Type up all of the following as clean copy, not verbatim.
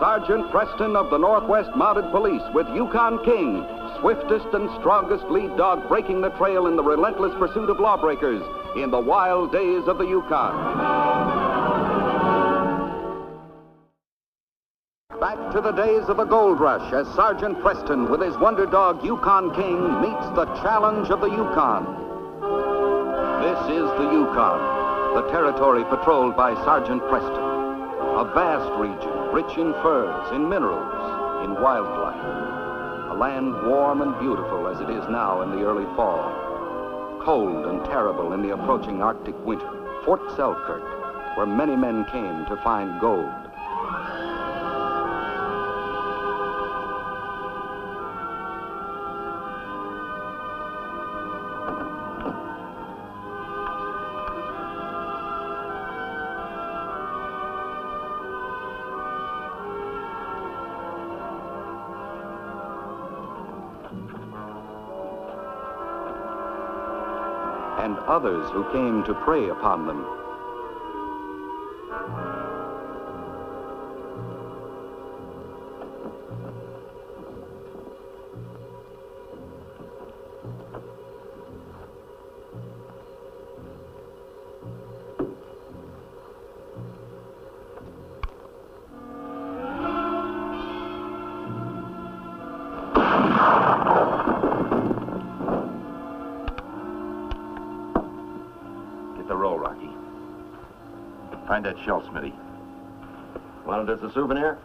Sergeant Preston of the Northwest Mounted Police with Yukon King, swiftest and strongest lead dog breaking the trail in the relentless pursuit of lawbreakers in the wild days of the Yukon. Back to the days of the gold rush as Sergeant Preston with his wonder dog Yukon King meets the challenge of the Yukon. This is the Yukon, the territory patrolled by Sergeant Preston. A vast region, rich in furs, in minerals, in wildlife. A land warm and beautiful as it is now in the early fall. Cold and terrible in the approaching Arctic winter. Fort Selkirk, where many men came to find gold. And others who came to prey upon them. Find that shell, Smitty. Want it as a souvenir?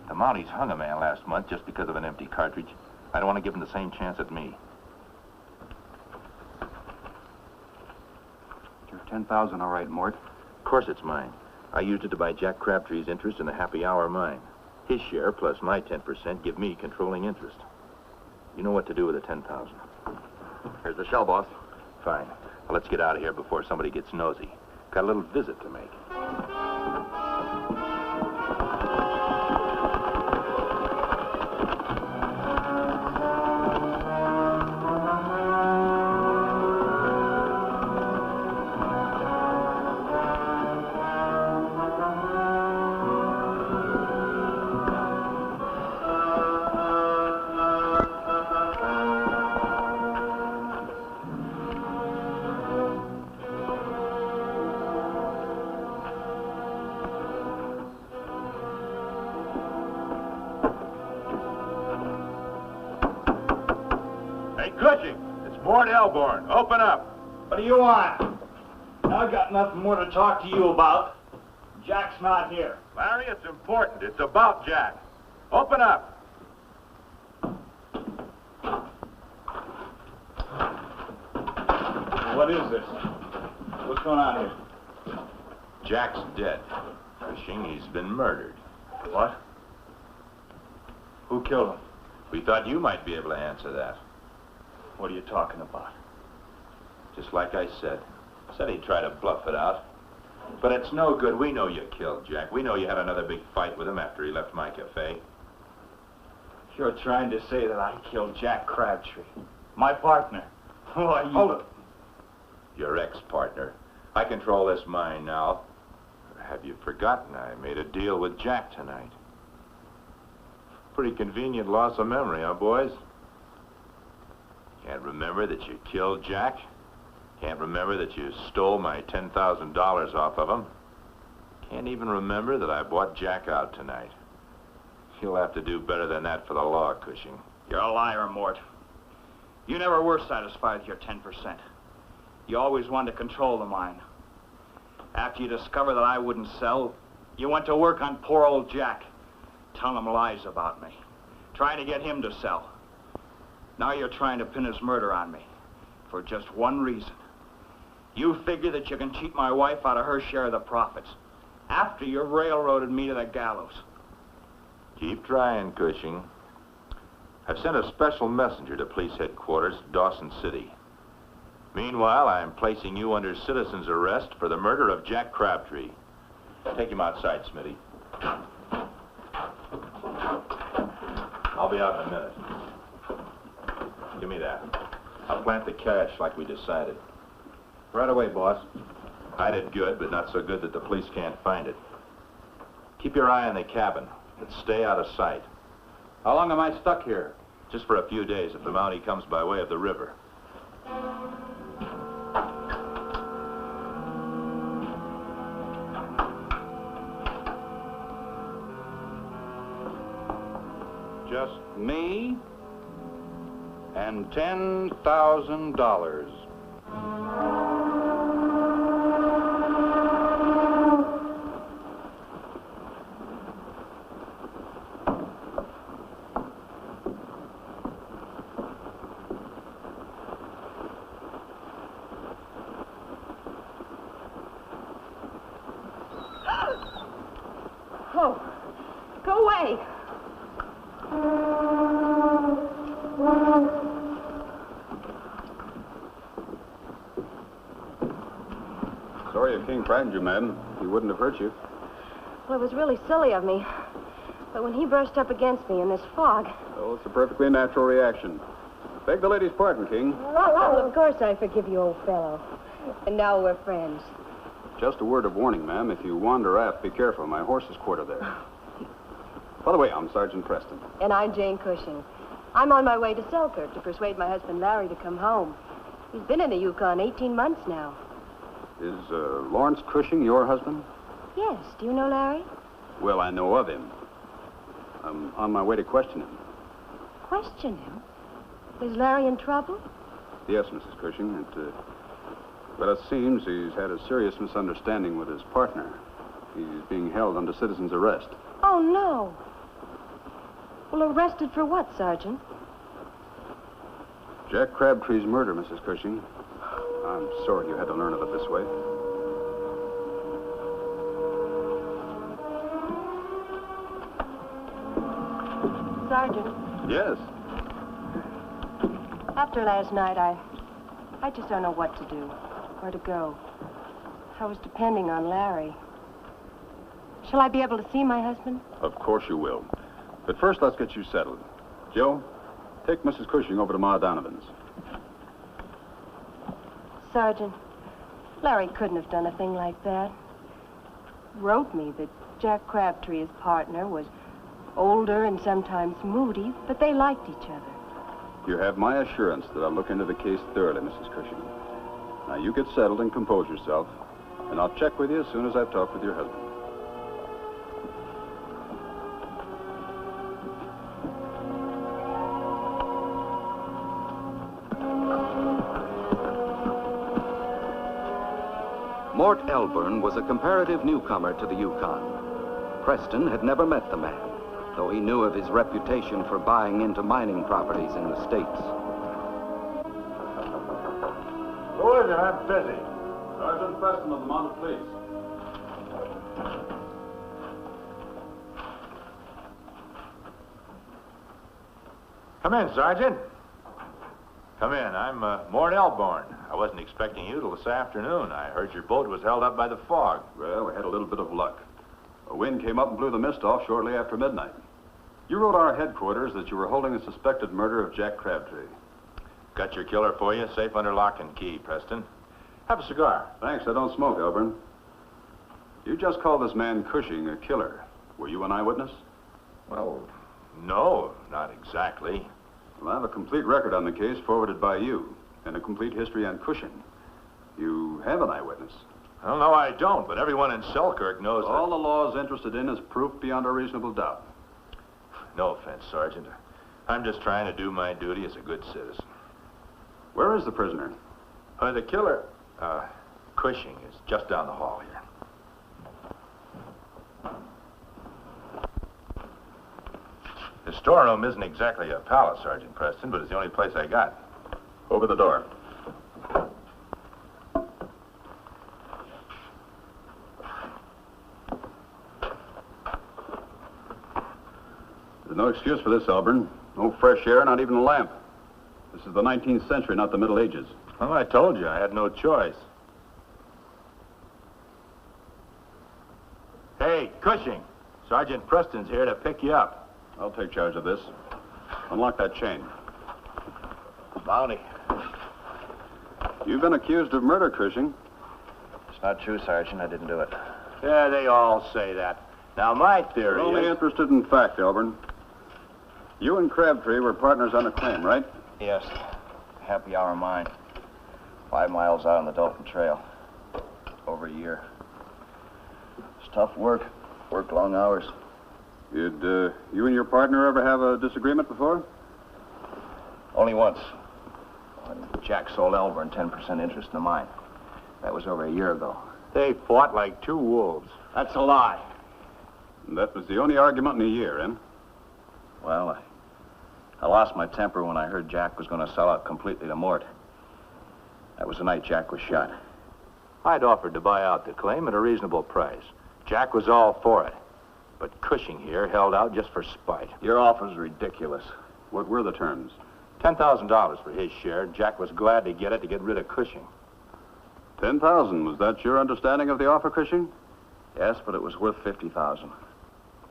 The Mounties hung a man last month just because of an empty cartridge. I don't want to give him the same chance at me. Your 10,000 all right, Mort? Of course it's mine. I used it to buy Jack Crabtree's interest in the Happy Hour mine. His share plus my 10% give me controlling interest. You know what to do with the 10,000. Here's the shell, boss. Fine. Well, let's get out of here before somebody gets nosy. Got a little visit to make. Open up. What do you want? I've got nothing more to talk to you about. Jack's not here. Larry, it's important. It's about Jack. Open up. What is this? What's going on here? Jack's dead. Fishing, he's been murdered. What? Who killed him? We thought you might be able to answer that. What are you talking about? Just like I said. Said he'd try to bluff it out. But it's no good. We know you killed Jack. We know you had another big fight with him after he left my cafe. You're trying to say that I killed Jack Crabtree, my partner. Why, you... Hold it. Your ex-partner. I control this mine now. Have you forgotten I made a deal with Jack tonight? Pretty convenient loss of memory, huh, boys? Can't remember that you killed Jack? Can't remember that you stole my $10,000 off of him? Can't even remember that I bought Jack out tonight. You'll have to do better than that for the law, Cushing. You're a liar, Mort. You never were satisfied with your 10%. You always wanted to control the mine. After you discovered that I wouldn't sell, you went to work on poor old Jack, telling him lies about me, trying to get him to sell. Now you're trying to pin his murder on me for just one reason. You figure that you can cheat my wife out of her share of the profits after you railroaded me to the gallows. Keep trying, Cushing. I've sent a special messenger to police headquarters, Dawson City. Meanwhile, I am placing you under citizen's arrest for the murder of Jack Crabtree. Take him outside, Smitty. I'll be out in a minute. Give me that. I'll plant the cash like we decided. Right away, boss. Hide it good, but not so good that the police can't find it. Keep your eye on the cabin. but stay out of sight. How long am I stuck here? Just for a few days if the Mountie comes by way of the river. Just me and $10,000. Oh, go away. Sorry if King frightened you, ma'am. He wouldn't have hurt you. Well, it was really silly of me. But when he brushed up against me in this fog... Oh, it's a perfectly natural reaction. Beg the lady's pardon, King. Well, of course I forgive you, old fellow. And now we're friends. Just a word of warning, ma'am. If you wander aft, be careful. My horse is quartered there. By the way, I'm Sergeant Preston. And I'm Jane Cushing. I'm on my way to Selkirk to persuade my husband Larry to come home. He's been in the Yukon 18 months now. Is Lawrence Cushing your husband? Yes. Do you know Larry? Well, I know of him. I'm on my way to question him. Question him? Is Larry in trouble? Yes, Mrs. Cushing. But it seems he's had a serious misunderstanding with his partner. He's being held under citizen's arrest. Oh, no. Well, arrested for what, Sergeant? Jack Crabtree's murder, Mrs. Cushing. I'm sorry you had to learn of it this way. Sergeant, Yes. after last night, I just don't know what to do, where to go. I was depending on Larry. Shall I be able to see my husband? Of course you will. But first, let's get you settled. Joe, take Mrs. Cushing over to Ma Donovan's. Sergeant, Larry couldn't have done a thing like that. Wrote me that Jack Crabtree, his partner, was older and sometimes moody, but they liked each other. You have my assurance that I'll look into the case thoroughly, Mrs. Cushing. Now, you get settled and compose yourself, and I'll check with you as soon as I've talked with your husband. Mort Elburn was a comparative newcomer to the Yukon. Preston had never met the man, though he knew of his reputation for buying into mining properties in the States. Who is it? I'm busy. Sergeant Preston of the Mounted Police. Come in, Sergeant. Come in. I'm Mort Elborn. I wasn't expecting you till this afternoon. I heard your boat was held up by the fog. Well, we had a little bit of luck. A wind came up and blew the mist off shortly after midnight. You wrote our headquarters that you were holding a suspected murder of Jack Crabtree. Got your killer for you, safe under lock and key, Preston. Have a cigar. Thanks, I don't smoke, Elburn. You just called this man Cushing a killer. Were you an eyewitness? Well, no, not exactly. Well, I have a complete record on the case forwarded by you, and a complete history on Cushing. You have an eyewitness. Well, no, I don't, but everyone in Selkirk knows All the law is interested in is proof beyond a reasonable doubt. No offense, Sergeant. I'm just trying to do my duty as a good citizen. Where is the prisoner? The killer, Cushing, is just down the hall here. The storeroom isn't exactly a palace, Sergeant Preston, but it's the only place I got. Over the door. There's no excuse for this, Elburn. No fresh air, not even a lamp. This is the 19th century, not the Middle Ages. Well, I told you, I had no choice. Hey, Cushing, Sergeant Preston's here to pick you up. I'll take charge of this. Unlock that chain. Bounty. You've been accused of murder, Cushing. It's not true, Sergeant. I didn't do it. Yeah, they all say that. Now, my We're theory only is... interested in fact, Elburn. You and Crabtree were partners on a claim, right? Yes. Happy hour mine. 5 miles out on the Dolphin Trail. Over a year. It's tough work. Work long hours. Did you and your partner ever have a disagreement before? Only once. When Jack sold Elburn 10% interest in the mine. That was over a year ago. They fought like two wolves. That's a lie. And that was the only argument in a year, eh? Well, I lost my temper when I heard Jack was going to sell out completely to Mort. That was the night Jack was shot. I'd offered to buy out the claim at a reasonable price. Jack was all for it. But Cushing here held out just for spite. Your offer's ridiculous. What were the terms? $10,000 for his share. Jack was glad to get it to get rid of Cushing. $10,000. Was that your understanding of the offer, Cushing? Yes, but it was worth $50,000.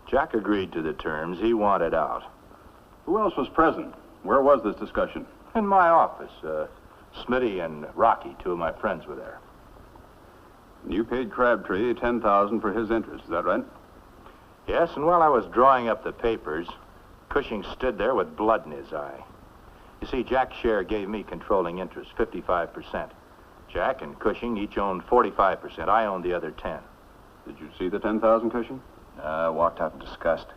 Jack agreed to the terms. He wanted out. Who else was present? Where was this discussion? In my office. Smitty and Rocky, two of my friends, were there. You paid Crabtree $10,000 for his interest, is that right? Yes, and while I was drawing up the papers, Cushing stood there with blood in his eye. You see, Jack's share gave me controlling interest, 55%. Jack and Cushing each owned 45%. I owned the other 10. Did you see the $10,000, Cushing? I walked out in disgust.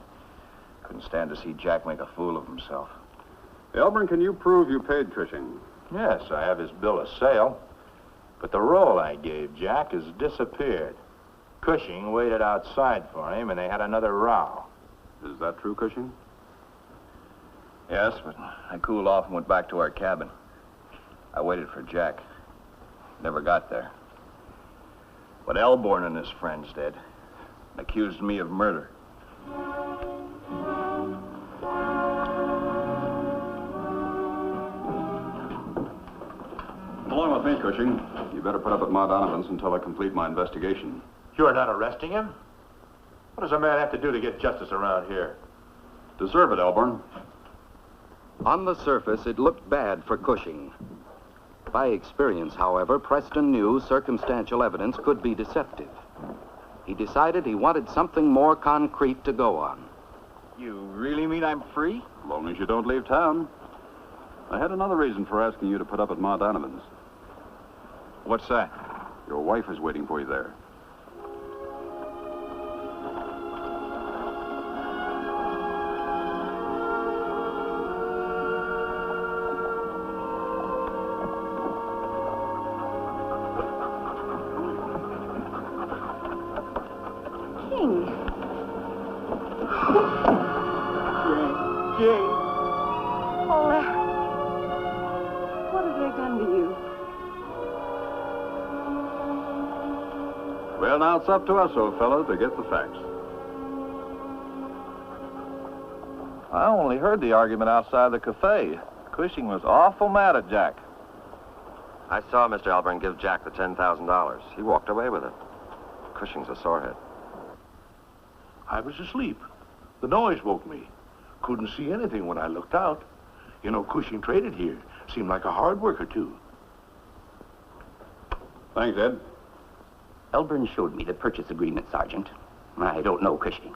Couldn't stand to see Jack make a fool of himself. Elburn, can you prove you paid Cushing? Yes, I have his bill of sale. But the roll I gave Jack has disappeared. Cushing waited outside for him, and they had another row. Is that true, Cushing? Yes, but I cooled off and went back to our cabin. I waited for Jack. Never got there. But Elborn and his friends did. Accused me of murder. Along with me, Cushing. You better put up at Ma Donovan's until I complete my investigation. You're not arresting him? What does a man have to do to get justice around here? Deserve it, Elburn. On the surface, it looked bad for Cushing. By experience, however, Preston knew circumstantial evidence could be deceptive. He decided he wanted something more concrete to go on. You really mean I'm free? As long as you don't leave town. I had another reason for asking you to put up at Ma Donovan's. What's that? Your wife is waiting for you there. Well, now it's up to us, old fellow, to get the facts. I only heard the argument outside the cafe. Cushing was awful mad at Jack. I saw Mr. Elburn give Jack the $10,000. He walked away with it. Cushing's a sorehead. I was asleep. The noise woke me. Couldn't see anything when I looked out. You know, Cushing traded here. Seemed like a hard worker, too. Thanks, Ed. Elburn showed me the purchase agreement, Sergeant. I don't know Cushing.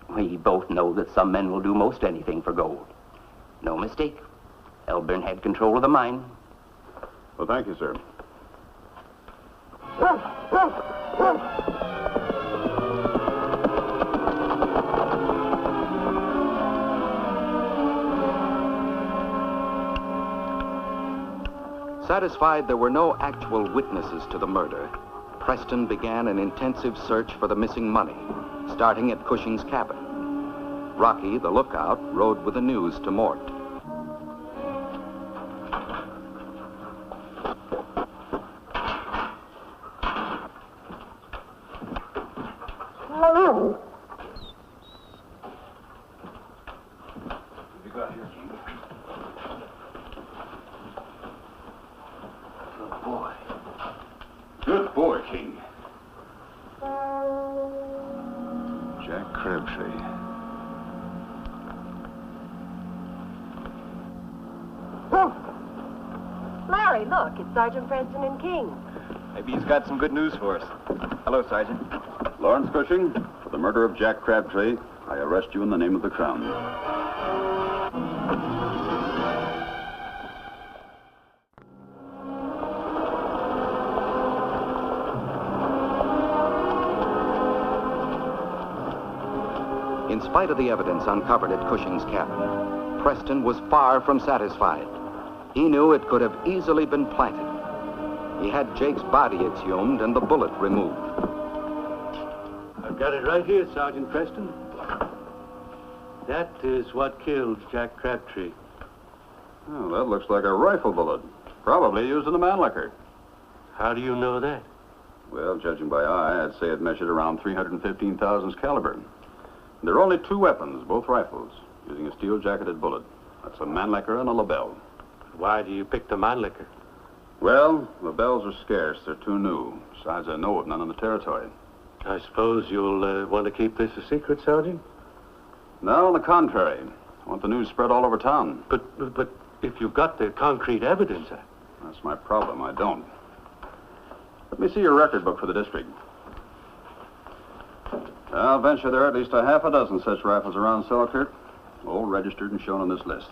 We both know that some men will do most anything for gold. No mistake. Elburn had control of the mine. Well, thank you, sir. Satisfied there were no actual witnesses to the murder, Preston began an intensive search for the missing money, starting at Cushing's cabin. Rocky, the lookout, rode with the news to Mort. Good boy, King. Jack Crabtree. Larry, look, it's Sergeant Preston and King. Maybe he's got some good news for us. Hello, Sergeant. Lawrence Cushing, for the the murder of Jack Crabtree, I arrest you in the name of the Crown. In spite of the evidence uncovered at Cushing's cabin, Preston was far from satisfied. He knew it could have easily been planted. He had Jake's body exhumed and the bullet removed. I've got it right here, Sergeant Preston. That is what killed Jack Crabtree. Oh, that looks like a rifle bullet. Probably used in the Mannlicher. How do you know that? Well, judging by eye, I'd say it measured around 315 thousandths caliber. There are only two weapons, both rifles, using a steel-jacketed bullet. That's a Mannlicher and a Lebel. Why do you pick the Mannlicher? Well, Lebels are scarce. They're too new. Besides, I know of none in the territory. I suppose you'll want to keep this a secret, Sergeant? No, on the contrary. I want the news spread all over town. But if you've got the concrete evidence... That's my problem. I don't. Let me see your record book for the district. I'll venture there are at least a half a dozen such rifles around Selkirk, all registered and shown on this list.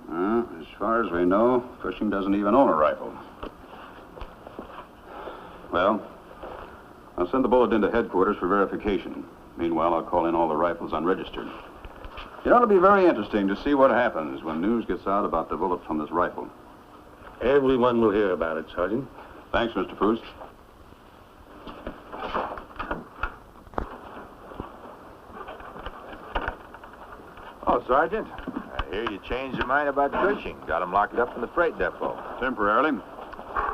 As far as we know, Cushing doesn't even own a rifle. Well, I'll send the bulletin to headquarters for verification. Meanwhile, I'll call in all the rifles unregistered. It ought to be very interesting to see what happens when news gets out about the bullet from this rifle. Everyone will hear about it, Sergeant. Thanks, Mr. Foose. Oh, Sergeant, I hear you changed your mind about Cushing. Got him locked up in the freight depot. Temporarily.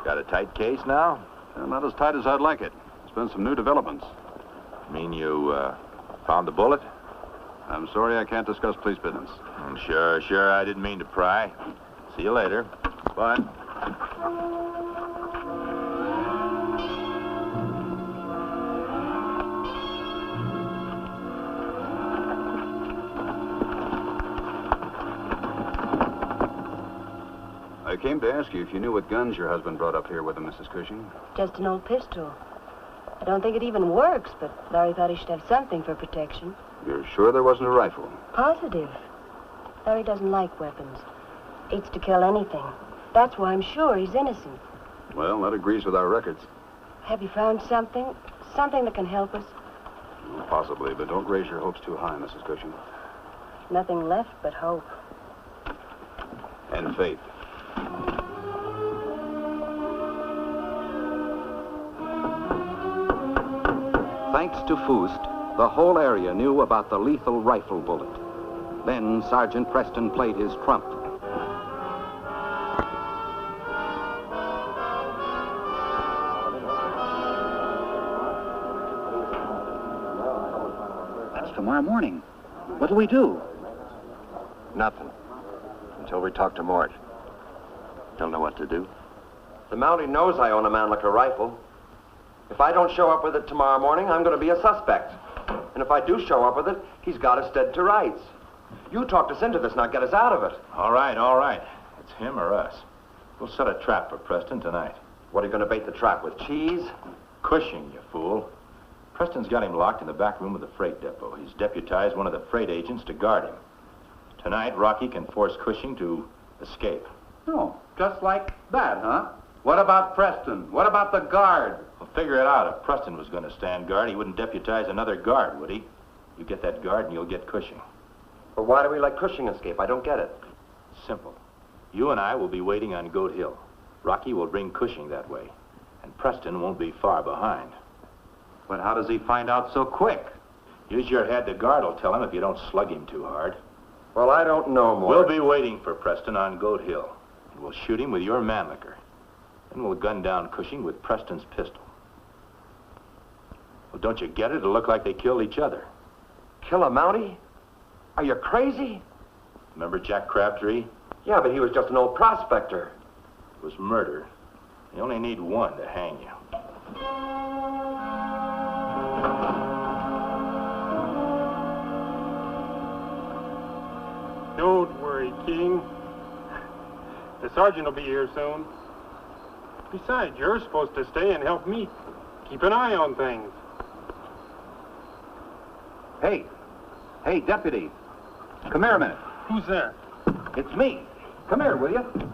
Got a tight case now? Not as tight as I'd like it. There's been some new developments. Mean you, found the bullet? I'm sorry I can't discuss police business. Sure, I didn't mean to pry. See you later. Bye. I came to ask you if you knew what guns your husband brought up here with him, Mrs. Cushing. Just an old pistol. I don't think it even works, but Larry thought he should have something for protection. You're sure there wasn't a rifle? Positive. Larry doesn't like weapons. Hates to kill anything. That's why I'm sure he's innocent. Well, that agrees with our records. Have you found something? Something that can help us? Possibly, but don't raise your hopes too high, Mrs. Cushing. Nothing left but hope. And faith. Thanks to Foost, the whole area knew about the lethal rifle bullet. Then Sergeant Preston played his trump. That's tomorrow morning. What'll we do? Nothing. Until we talk to Mort. Don't know what to do. The Mountie knows I own a Mannlicher rifle. If I don't show up with it tomorrow morning, I'm going to be a suspect. And if I do show up with it, he's got us dead to rights. You talked us into this, now get us out of it. All right. It's him or us. We'll set a trap for Preston tonight. What are you going to bait the trap with, cheese? Cushing, you fool. Preston's got him locked in the back room of the freight depot. He's deputized one of the freight agents to guard him. Tonight, Rocky can force Cushing to escape. Oh, just like that, huh? What about Preston? What about the guard? We'll figure it out. If Preston was going to stand guard, he wouldn't deputize another guard, would he? You get that guard and you'll get Cushing. But why do we let Cushing escape? I don't get it. Simple. You and I will be waiting on Goat Hill. Rocky will bring Cushing that way. And Preston won't be far behind. But how does he find out so quick? Use your head. The guard will tell him if you don't slug him too hard. Well, I don't know, Mort. We'll be waiting for Preston on Goat Hill. And we'll shoot him with your Mannlicher. Then we'll gun down Cushing with Preston's pistol. Well, don't you get it? It'll look like they killed each other. Kill a Mountie? Are you crazy? Remember Jack Crabtree? Yeah, but he was just an old prospector. It was murder. You only need one to hang you. Don't worry, King. The sergeant will be here soon. Besides, you're supposed to stay and help me. Keep an eye on things. Hey. Hey, deputy. Come here a minute. Who's there? It's me. Come here, will you?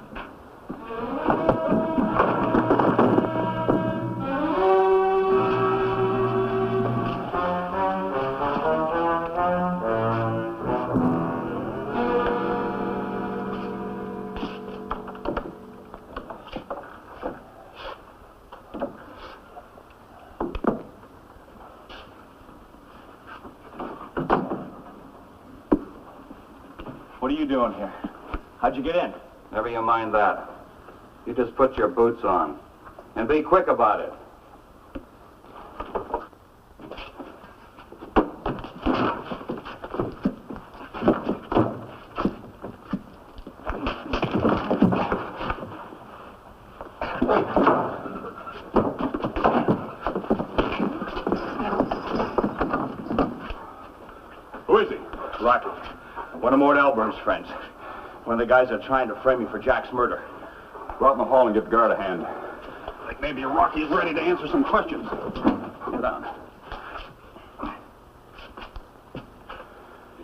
What are you doing here? How'd you get in? Never you mind that. You just put your boots on. And be quick about it. Who is he? Rocky. One of Mort Elburn's friends. One of the guys that are trying to frame me for Jack's murder. Go out in the hall and give guard a hand. I think maybe Rocky is ready to answer some questions. Sit down.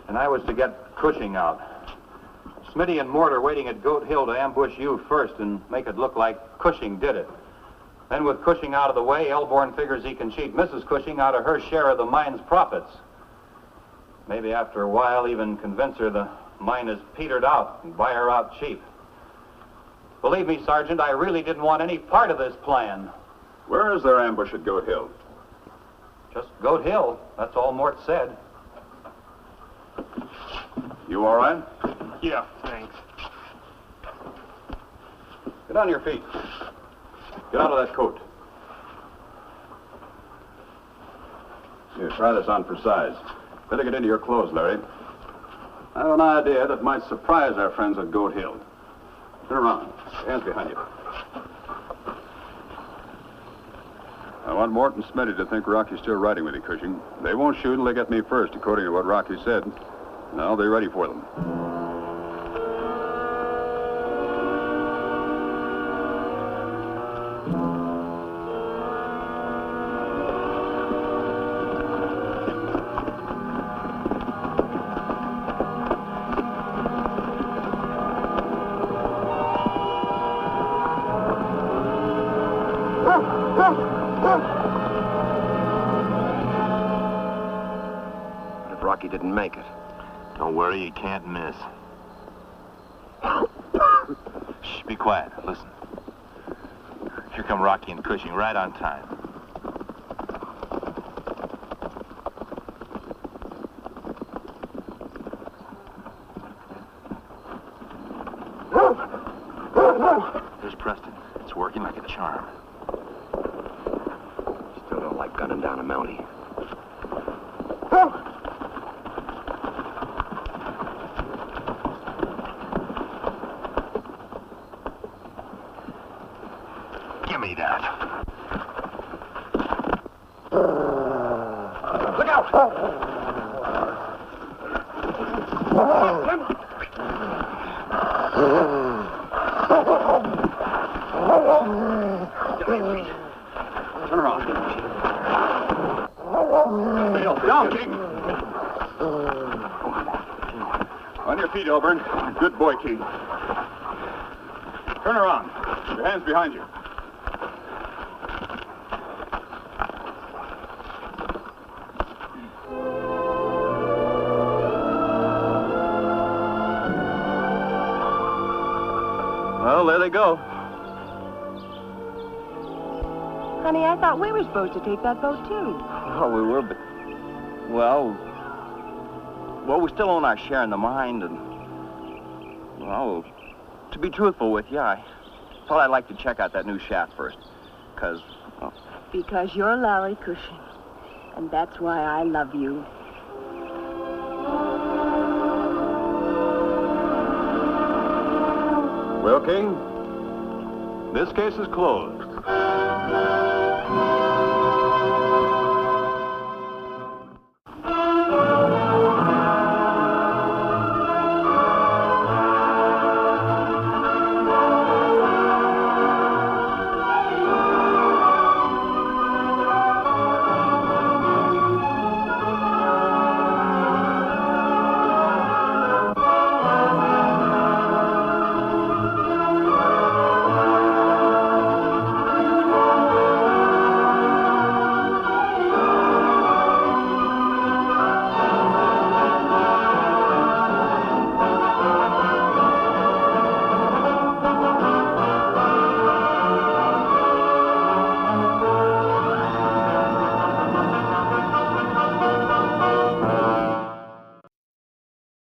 And I was to get Cushing out. Smitty and Mort are waiting at Goat Hill to ambush you first and make it look like Cushing did it. Then with Cushing out of the way, Elborn figures he can cheat Mrs. Cushing out of her share of the mine's profits. Maybe after a while even convince her the mine is petered out and buy her out cheap. Believe me, Sergeant, I really didn't want any part of this plan. Where is their ambush at Goat Hill? Just Goat Hill, that's all Mort said. You all right? Yeah, thanks. Get on your feet. Get out of that coat. Here, try this on for size. Better get into your clothes, Larry. I have an idea that might surprise our friends at Goat Hill. Turn around. Hands behind you. I want Mort and Smitty to think Rocky's still riding with you, Cushing. They won't shoot until they get me first, according to what Rocky said. And I'll be ready for them. Rocky didn't make it. Don't worry, you can't miss. Shh, be quiet. Listen. Here come Rocky and Cushing right on time. There's Preston. It's working like a charm. Still don't like gunning down a Mountie. Give me that. Look out! Turn around. Down, King. On your feet, Elburn. Good boy, King. Turn around. Your hands behind you. Well, there they go. Honey, I thought we were supposed to take that boat, too. Oh, we were, but... Well, we still own our share in the mine, and... Well, to be truthful with you, I thought I'd like to check out that new shaft first. Because... Well, Because you're Larry Cushing. And that's why I love you. Well, King, this case is closed.